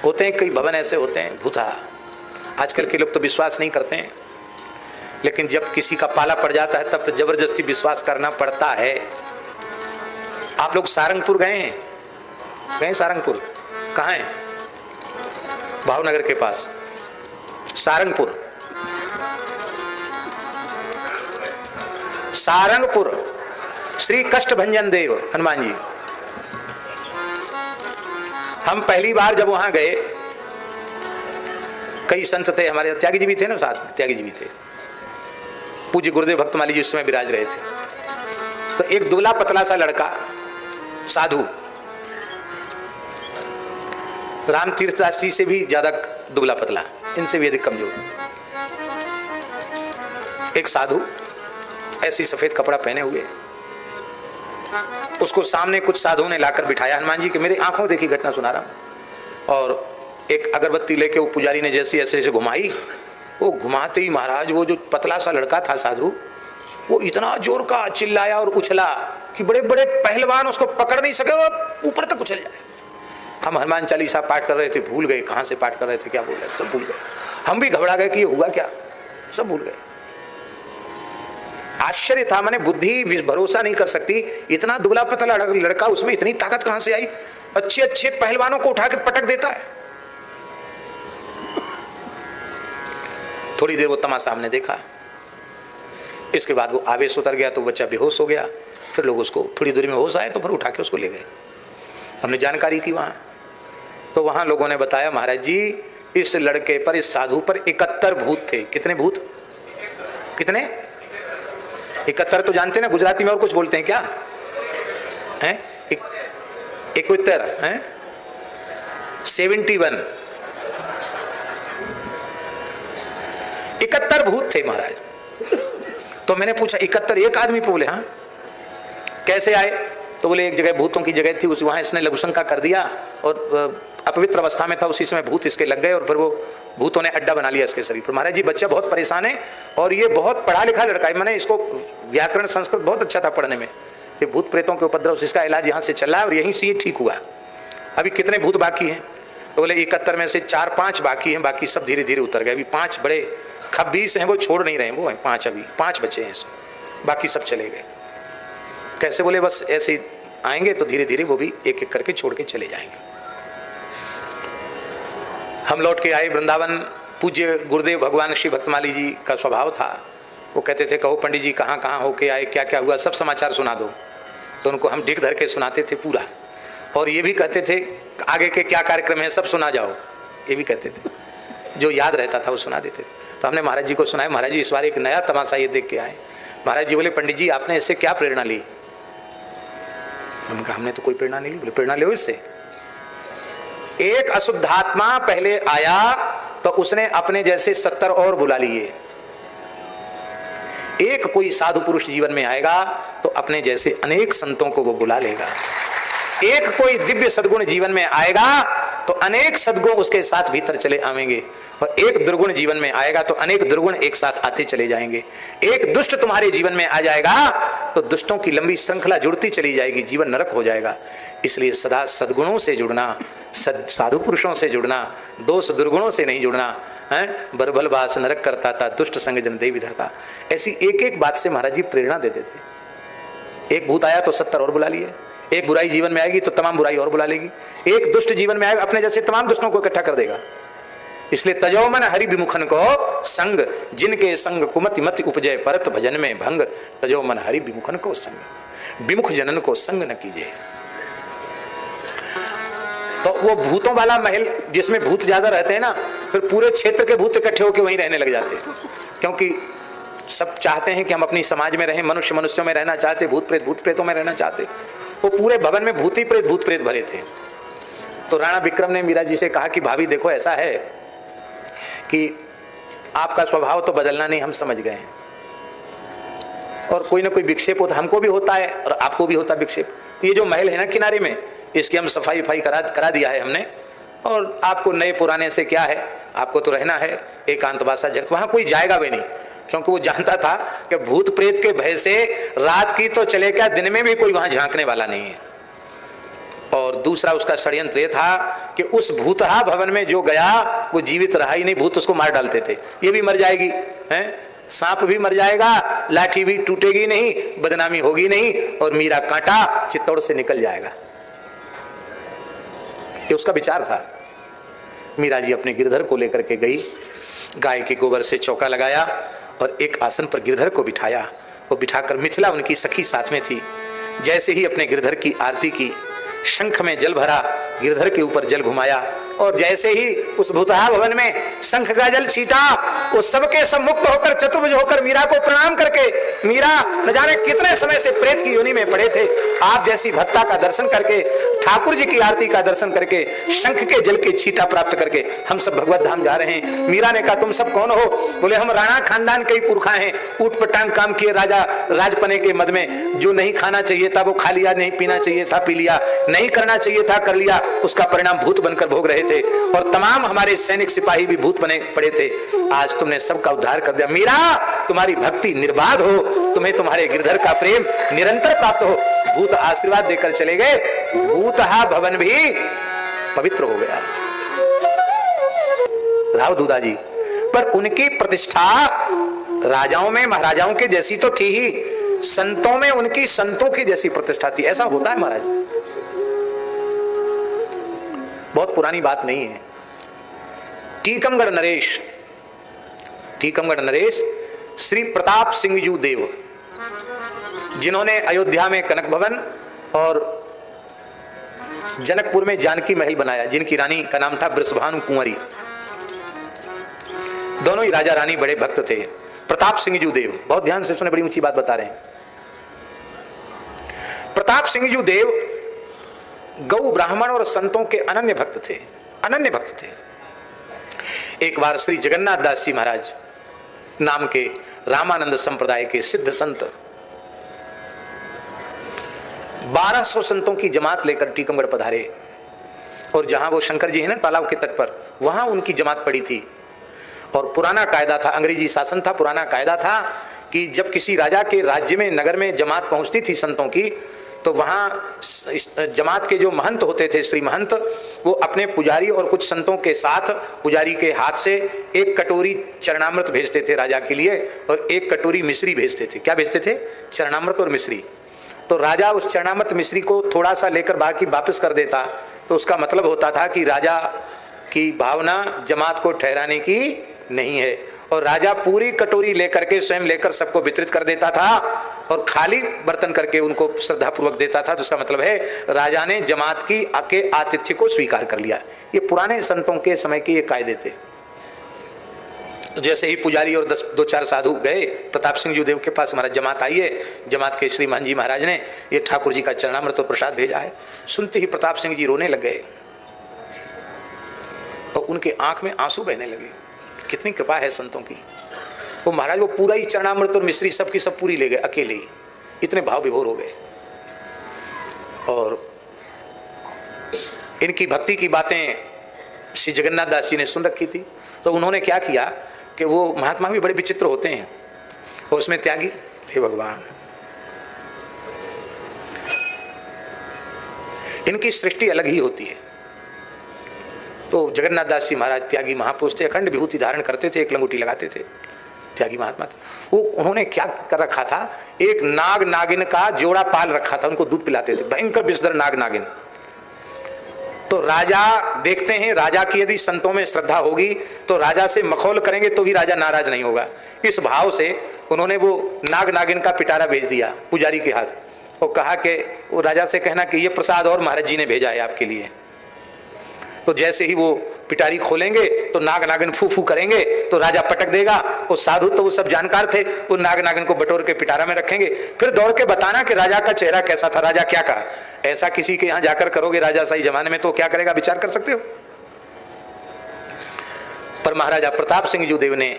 होते हैं, कई भवन ऐसे होते हैं भूता। आजकल के लोग तो विश्वास नहीं करते हैं, लेकिन जब किसी का पाला पड़ जाता है तब तो जबरदस्ती विश्वास करना पड़ता है। आप लोग सारंगपुर गए हैं? गए सारंगपुर? कहाँ है? भावनगर के पास सारंगपुर। सारंगपुर श्री कष्टभंजन देव हनुमान जी। हम पहली बार जब वहां गए, कई संत थे हमारे, त्यागी जी भी थे ना साथ में, त्यागी जी भी थे, पूज्य गुरुदेव भक्तमाली जी उस समय विराज रहे थे। तो एक दुबला पतला सा लड़का साधु, राम तीर्थदास जी से भी ज्यादा दुबला पतला, इनसे भी अधिक कमजोर, एक साधु ऐसी सफेद कपड़ा पहने हुए, उसको सामने कुछ साधुओं ने लाकर बिठाया हनुमान जी के, मेरे आंखों देखी घटना सुना रहा हूं। और एक अगरबत्ती लेके वो पुजारी ने जैसे ऐसे ऐसे घुमाई, वो घुमाते ही महाराज वो जो पतला सा लड़का था साधु, वो इतना जोर का चिल्लाया और उछला कि बड़े बड़े पहलवान उसको पकड़ नहीं सके, वो ऊपर तक उछल जाए। हम हनुमान चालीसा पाठ कर रहे थे, भूल गए कहां से पाठ कर रहे थे, क्या बोल रहे थे, सब भूल गए। हम भी घबरा गए कि ये हुआ क्या, सब भूल गए। आश्चर्य था, मैंने बुद्धि भरोसा नहीं कर सकती, इतना दुबला पतला लड़का, उसमें इतनी ताकत कहां से आई? अच्छे अच्छे पहलवानों को उठा के पटक देता है। थोड़ी देर वो तमाशा हमने देखा, इसके बाद वो आवेश उतर गया तो बच्चा बेहोश हो गया। फिर लोग उसको थोड़ी दूरी में होश आए तो फिर उठा के उसको ले गए। हमने जानकारी की वहां, तो वहां लोगों ने बताया महाराज जी इस लड़के पर, इस साधु पर 71 भूत थे। कितने भूत? कितने? 71 तो जानते ना, गुजराती में और कुछ बोलते हैं क्या हैं? 71 हैं, 71 71 भूत थे महाराज। तो मैंने पूछा 71 एक आदमी पे? बोले हाँ। कैसे आए? तो बोले एक जगह भूतों की जगह थी, उस वहां इसने लघुशंका कर दिया और अपवित्र अवस्था में था, उसी समय भूत इसके लग गए और फिर वो भूतों ने अड्डा बना लिया इसके शरीर पर। महाराज जी बच्चा बहुत परेशान है और ये बहुत पढ़ा लिखा लड़का है, मैंने इसको व्याकरण संस्कृत बहुत अच्छा था पढ़ने में। ये भूत प्रेतों के उपद्रव से इसका इलाज यहाँ से चल रहा है और यहीं से ये ठीक हुआ। अभी कितने भूत बाकी हैं? तो बोले 71 में से 4-5 बाकी हैं, बाकी सब धीरे धीरे उतर गए। अभी 5 बड़े खब्बीस हैं, वो छोड़ नहीं रहे, वो हैं 5, अभी 5 बचे हैं, बाकी सब चले गए। कैसे? बोले बस ऐसे आएंगे तो धीरे धीरे वो भी एक एक करके छोड़ के चले जाएंगे। हम लौट के आए वृंदावन। पूज्य गुरुदेव भगवान श्री भक्तमाली जी का स्वभाव था, वो कहते थे कहो पंडित जी कहाँ कहाँ होके आए, क्या क्या हुआ, सब समाचार सुना दो। तो उनको हम ढीक धर के सुनाते थे पूरा, और ये भी कहते थे आगे के क्या कार्यक्रम है सब सुना जाओ, ये भी कहते थे, जो याद रहता था वो सुना देते थे। तो हमने महाराज जी को सुनाया, महाराज जी इस बार एक नया तमाशा ये देख के आए। महाराज जी बोले पंडित जी आपने इससे क्या प्रेरणा ली? उनका हमने तो कोई प्रेरणा नहीं ली। बोले प्रेरणा लो इससे। एक अशुद्धात्मा पहले आया तो उसने अपने जैसे 70 और बुला लिए। एक कोई साधु पुरुष जीवन में आएगा तो अपने जैसे अनेक संतों को वो बुला लेगा। एक कोई दिव्य सद्गुण जीवन में आएगा तो अनेक सद्गुण उसके साथ भीतर चले आवेंगे, और एक दुर्गुण जीवन में आएगा तो अनेक दुर्गुण एक साथ आते चले जाएंगे। एक दुष्ट तुम्हारे जीवन में आ जाएगा तो दुष्टों की लंबी श्रृंखला जुड़ती चली जाएगी, जीवन नरक हो जाएगा। इसलिए सदा सद्गुणों से जुड़ना, साधु पुरुषों से जुड़ना, दोष दुर्गुणों से नहीं जुड़ना है। बरबल बास नरक करता था, दुष्ट संग जन देव विधाता। ऐसी एक एक बात से महाराज जी प्रेरणा देते थे। एक भूत आया तो 70 और बुला लिए, एक बुराई जीवन में आएगी तो तमाम बुराई और बुला लेगी, एक दुष्ट जीवन में आएगा अपने जैसे तमाम दुष्टों को इकट्ठा कर देगा। इसलिए तजो मन हरि विमुखन को संग, जिनके संग कुमति मति उपजय परत भजन में भंग। तजो मन हरि विमुखन को संग, विमुख जनन को संग न कीजिए। तो वो भूतों वाला महल जिसमें भूत ज्यादा रहते हैं ना, फिर पूरे क्षेत्र के भूत इकट्ठे होकर वहीं रहने लग जाते हैं, क्योंकि सब चाहते हैं कि हम अपनी समाज में रहें, मनुष्य मनुष्यों में रहना चाहते, भूत प्रेतों में रहना चाहते। वो पूरे भवन में भूत प्रेत भरे थे। तो राणा विक्रम ने मीरा जी से कहा कि भाभी देखो ऐसा है कि आपका स्वभाव तो बदलना नहीं, हम समझ गए हैं, और कोई ना कोई विक्षेप होता, हमको भी होता है और आपको भी होता विक्षेप। ये जो महल है ना किनारे में, इसकी हम सफाई करा दिया है हमने, और आपको नए पुराने से क्या है, आपको तो रहना है एकांतवासा जगह, वहां कोई जाएगा भी नहीं, क्योंकि वो जानता था कि भूत प्रेत के भय से रात की तो चले क्या, दिन में भी कोई वहां झांकने वाला नहीं है। और दूसरा उसका षड्यंत्र ये था कि उस भूतहा भवन में जो गया वो जीवित रहा ही नहीं, भूत उसको मार डालते थे। ये भी मर जाएगी, हैं? सांप भी मर जाएगा, लाठी भी टूटेगी नहीं, बदनामी होगी नहीं, और मीरा कांटा चित्तौड़ से निकल जाएगा। ये उसका विचार था। मीरा जी अपने गिरधर को लेकर के गई, गाय के गोबर से चौका लगाया और एक आसन पर गिरधर को बिठाया। वो बिठाकर मिथिला उनकी सखी साथ में थी। जैसे ही अपने गिरधर की आरती की, शंख में जल भरा, गिरधर के ऊपर जल घुमाया, और जैसे ही उस भूतहा भवन में शंख का जल छीटा, वो सबके सब मुक्त होकर चतुर्भुज होकर मीरा को प्रणाम करके, मीरा न जाने कितने समय से प्रेत की योनि में पड़े थे, आप जैसी भक्ता का दर्शन करके, ठाकुर जी की आरती का दर्शन करके, शंख के जल के छीटा प्राप्त करके हम सब भगवत धाम जा रहे हैं। मीरा ने कहा तुम सब कौन हो? बोले हम राणा खानदान के ही पुरखा हैं, ऊट पटांग काम किए राजा राजपने के मद में, जो नहीं खाना चाहिए था वो खा लिया, नहीं पीना चाहिए था पी लिया, नहीं करना चाहिए था कर लिया, उसका परिणाम भूत बनकर भोग रहे थे, और तमाम हमारे सैनिक सिपाही भी भूत बने पड़े थे। आज तुमने सबका उद्धार कर दिया। मीरा तुम्हारी भक्ति निर्बाध हो, तुम्हें तुम्हारे गिरधर का प्रेम निरंतर प्राप्त हो। भूत आशीर्वाद देकर चले गए, भूतहा भवन भी पवित्र हो गया। राव दूधा जी, पर उनकी प्रतिष्ठा राजाओं में महाराजाओं के जैसी तो थी ही, संतों में उनकी संतों की जैसी प्रतिष्ठा थी। ऐसा होता है महाराज, बहुत पुरानी बात नहीं है। टीकमगढ़ नरेश श्री प्रताप सिंह जी देव, जिन्होंने अयोध्या में कनक भवन और जनकपुर में जानकी महल बनाया, जिनकी रानी का नाम था बृषभानु कुंवरी, दोनों ही राजा रानी बड़े भक्त थे। प्रताप सिंह जी देव, बहुत ध्यान से सुने, बड़ी ऊंची बात बता रहे हैं। प्रताप सिंह जी देव गौ ब्राह्मण और संतों के अनन्य भक्त थे। एक बार श्री जगन्नाथ दास जी महाराज नाम के रामानंद संप्रदाय के सिद्ध संत 1200 संतों की जमात लेकर टीकमगढ़ पधारे, और जहां वो शंकर जी है ना तालाब के तट पर, वहां उनकी जमात पड़ी थी। और पुराना कायदा था, अंग्रेजी शासन था, पुराना कायदा था कि जब किसी राजा के राज्य में, नगर में जमात पहुंचती थी संतों की, तो वहाँ जमात के जो महंत होते थे, श्री महंत, वो अपने पुजारी और कुछ संतों के साथ पुजारी के हाथ से एक कटोरी चरणामृत भेजते थे राजा के लिए, और एक कटोरी मिश्री भेजते थे। क्या भेजते थे? चरणामृत और मिश्री। तो राजा उस चरणामृत मिश्री को थोड़ा सा लेकर बाकी वापस कर देता, तो उसका मतलब होता था कि राजा की भावना जमात को ठहराने की नहीं है, और राजा पूरी कटोरी लेकर के स्वयं लेकर सबको वितरित कर देता था, और खाली बर्तन करके उनको श्रद्धापूर्वक देता था। तो उसका मतलब है राजा ने जमात की आके आतिथ्य को स्वीकार कर लिया। ये पुराने संतों के समय के ये कायदे थे। तो जैसे ही पुजारी और 2-4 साधु गए प्रताप सिंह जी देव के पास, हमारा जमात आई है, जमात के श्री महन जी महाराज ने ये ठाकुर जी का चरणामृत और प्रसाद भेजा है। सुनते ही प्रताप सिंह जी रोने लग गए, और उनके आंख में आंसू बहने लगे। कितनी कृपा है संतों की। वो महाराज वो पूरा ही चरणामृत और मिश्री सबकी सब पूरी ले गए अकेले ही, इतने भाव विभोर हो गए। और इनकी भक्ति की बातें श्री जगन्नाथ दास जी ने सुन रखी थी, तो उन्होंने क्या किया कि वो महात्मा भी बड़े विचित्र होते हैं, और उसमें त्यागी, हे भगवान, इनकी सृष्टि अलग ही होती है। तो जगन्नाथ दास जी महाराज त्यागी महापुरुष थे, अखंड विभूति धारण करते थे, एक लंगोटी लगाते थे, त्यागी महात्मा थे। वो उन्होंने क्या कर रखा था, एक नाग नागिन का जोड़ा पाल रखा था, उनको दूध पिलाते थे, भयंकर विषधर नाग नागिन। तो राजा देखते हैं, राजा की यदि संतों में श्रद्धा होगी तो राजा से मखौल करेंगे तो भी राजा नाराज नहीं होगा। इस भाव से उन्होंने वो नाग नागिन का पिटारा भेज दिया पुजारी के हाथ, और कहा कि वो राजा से कहना कि ये प्रसाद और महाराज जी ने भेजा है आपके लिए। तो जैसे ही वो पिटारी खोलेंगे तो नाग नागिन फू फू करेंगे, तो राजा पटक देगा। वो साधु तो वो सब जानकार थे, वो नाग नागिन को बटोर के पिटारा में रखेंगे, फिर दौड़ के बताना कि राजा का चेहरा कैसा था, राजा क्या कहा। ऐसा किसी के यहाँ जाकर करोगे राजा सही जमाने में तो क्या करेगा, विचार कर सकते हो। पर महाराजा प्रताप सिंह जी देव ने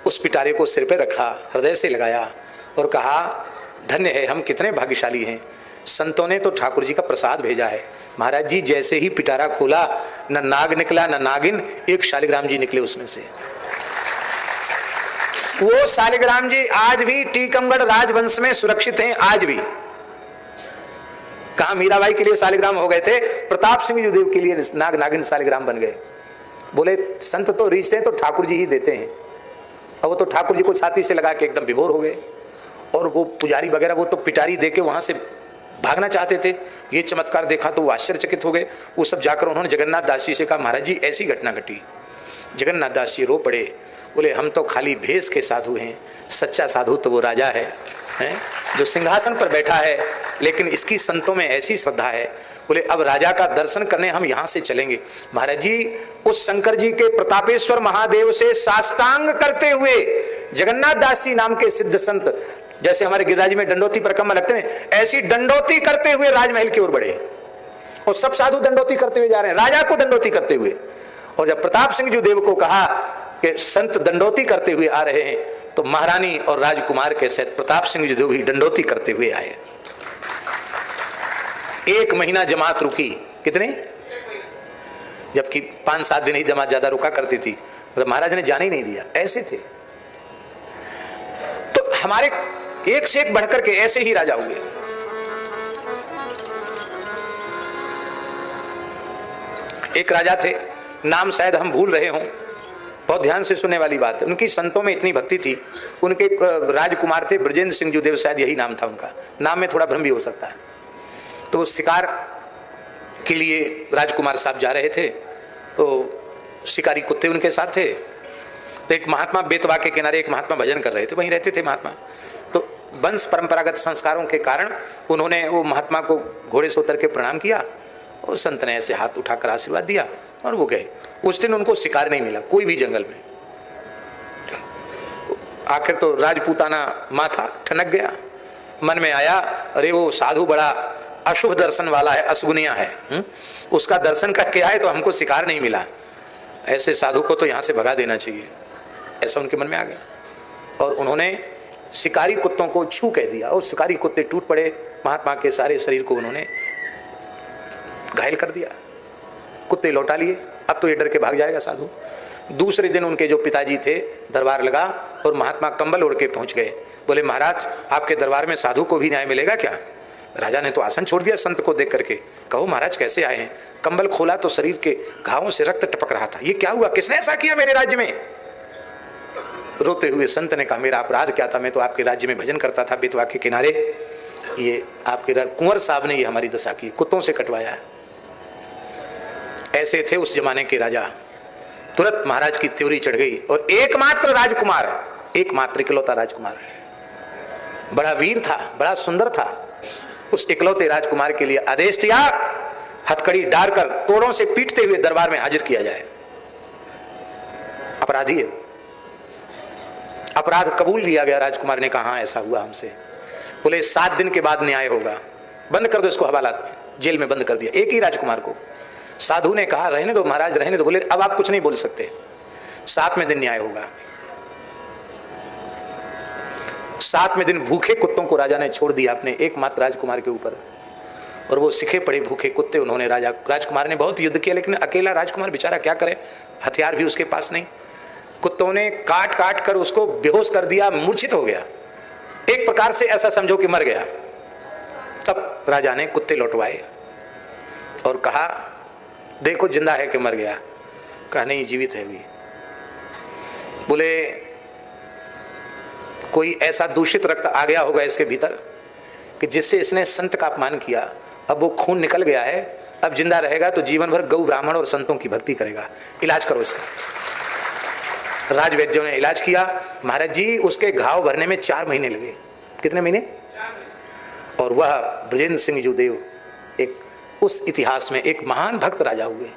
उस पिटारे को सिर पे रखा, हृदय से लगाया और कहा धन्य है हम, कितने भाग्यशाली हैं, संतों ने तो ठाकुर जी का प्रसाद भेजा है। महाराज जी जैसे ही पिटारा खोला, न नाग निकला न नागिन, एक शालिग्राम जी निकले उसमें से। वो शालिग्राम जी आज भी टीकमगढ़ राजवंश में सुरक्षित हैं। आज भी कहां जहां मीराबाई के लिए शालिग्राम हो गए थे, प्रताप सिंह देव के लिए नाग नागिन शालिग्राम बन गए। बोले संत तो रीचते हैं तो ठाकुर जी ही देते हैं, और वो तो ठाकुर जी को छाती से लगा के एकदम विभोर हो गए। और वो पुजारी वगैरह वो तो पिटारी दे के वहां से भागना चाहते थे। ये चमत्कार देखा तो वो आश्चर्यचकित हो गए। वो सब जाकर उन्होंने जगन्नाथ दास जी से कहा, महाराज जी ऐसी घटना घटी। जगन्नाथ दास जी रो पड़े, बोले हम तो खाली भेष के साधु हैं, सच्चा साधु तो वो राजा है जो सिंहासन पर बैठा है, लेकिन इसकी संतों में ऐसी श्रद्धा है। बोले अब राजा का दर्शन करने हम यहाँ से चलेंगे। महाराज जी उस शंकर जी के प्रतापेश्वर महादेव से साष्टांग करते हुए जगन्नाथ दास जी नाम के सिद्ध संत, जैसे हमारे गिरिराज में दंडोती परिक्रमा लगते हैं, ऐसी दंडोती करते हुए राजमहल की ओर बढ़े। और सब साधु दंडोती करते हुए जा रहे हैं, राजा को दंडोती करते हुए। और जब प्रताप सिंह जी देव को कहा कि संत दंडोती करते हुए आ रहे हैं, तो महारानी और राजकुमार के साथ प्रताप सिंह जी देव भी दंडोती करते हुए आए। 1 महीना जमात रुकी। कितने? जबकि 5-7 दिन ही जमात ज्यादा रुका करती थी। महाराज ने जाने ही नहीं दिया, ऐसे थे। तो हमारे एक से एक बढ़कर के ऐसे ही राजा हुए। एक राजा थे, नाम शायद हम भूल रहे हों, बहुत ध्यान से सुनने वाली बात है। उनकी संतों में इतनी भक्ति थी। उनके राजकुमार थे ब्रजेंद्र सिंह देव, शायद यही नाम था उनका। नाम में थोड़ा भ्रम भी हो सकता है। तो शिकार के लिए राजकुमार साहब जा रहे थे, तो शिकारी कुत्ते उनके साथ थे। तो एक महात्मा बेतवा के किनारे एक महात्मा भजन कर रहे थे, वहीं रहते थे महात्मा। तो वंश परंपरागत संस्कारों के कारण उन्होंने वो महात्मा को घोड़े से उतर के प्रणाम किया, और संत ने ऐसे हाथ उठाकर आशीर्वाद दिया और वो गए। उस दिन उनको शिकार नहीं मिला कोई भी जंगल में। आखिर तो राजपूताना माथा ठनक गया, मन में आया अरे वो साधु बड़ा अशुभ दर्शन वाला है, असगुनिया है, उसका दर्शन करके आए तो हमको शिकार नहीं मिला, ऐसे साधु को तो यहाँ से भगा देना चाहिए, ऐसा उनके मन में आ गया। और उन्होंने शिकारी कुत्तों को छू कह दिया, और शिकारी कुत्ते टूट पड़े। महात्मा के सारे शरीर को उन्होंने घायल कर दिया। कुत्ते लौटा लिए, अब तो ये डर के भाग जाएगा साधु। दूसरे दिन उनके जो पिताजी थे, दरबार लगा और महात्मा कंबल ओढ़ के पहुंच गए। बोले महाराज आपके दरबार में साधु को भी न्याय मिलेगा क्या? राजा ने तो आसन छोड़ दिया संत को देख करके। कहो महाराज कैसे आए हैं? कंबल खोला तो शरीर के घावों से रक्त टपक रहा था। ये क्या हुआ, किसने ऐसा किया मेरे राज्य में? रोते हुए संत ने कहा मेरा अपराध क्या था, मैं तो आपके राज्य में भजन करता था बेतवा के किनारे, ये आपके कुंवर साहब ने ये हमारी दशा की, कुत्तों से कटवाया। ऐसे थे उस जमाने के राजा। तुरंत महाराज की त्योरी चढ़ गई। और एकमात्र राजकुमार, एकमात्र इकलौता राजकुमार, बड़ा वीर था, बड़ा सुंदर था, उस इकलौते राजकुमार के लिए आदेश दिया हथकड़ी डालकर तोड़ों से पीटते हुए दरबार में हाजिर किया जाए। अपराधी है, अपराध कबूल लिया गया। राजकुमार ने कहा ऐसा हुआ हमसे। बोले 7 दिन के बाद न्याय होगा, बंद कर दो इसको, हवालात में जेल में बंद कर दिया। एक ही राजकुमार को। साधु ने कहा रहने दो महाराज रहने दो। बोले अब आप कुछ नहीं बोल सकते, 7वें दिन न्याय होगा। 7वें दिन भूखे कुत्तों को राजा ने छोड़ दिया अपने एकमात्र राजकुमार के ऊपर, और वो सिखे पड़े भूखे कुत्ते उन्होंने राजकुमार ने बहुत युद्ध किया, लेकिन अकेला राजकुमार बेचारा क्या करे, हथियार भी उसके पास नहीं। कुत्तों ने काट काट कर उसको बेहोश कर दिया, मूर्छित हो गया, एक प्रकार से ऐसा समझो कि मर गया। तब राजा ने कुत्ते लौटवाए और कहा देखो जिंदा है कि मर गया? कहा नहीं जीवित है भी। बोले कोई ऐसा दूषित रक्त आ गया होगा इसके भीतर कि जिससे इसने संत का अपमान किया, अब वो खून निकल गया है, अब जिंदा रहेगा तो जीवन भर गौ ब्राह्मण और संतों की भक्ति करेगा, इलाज करो इसका। राजवैद्यों ने इलाज किया। महाराज जी उसके घाव भरने में 4 महीने लगे। कितने महीने? और वह ब्रजेंद्र सिंह देव एक उस इतिहास में एक महान भक्त राजा हुए।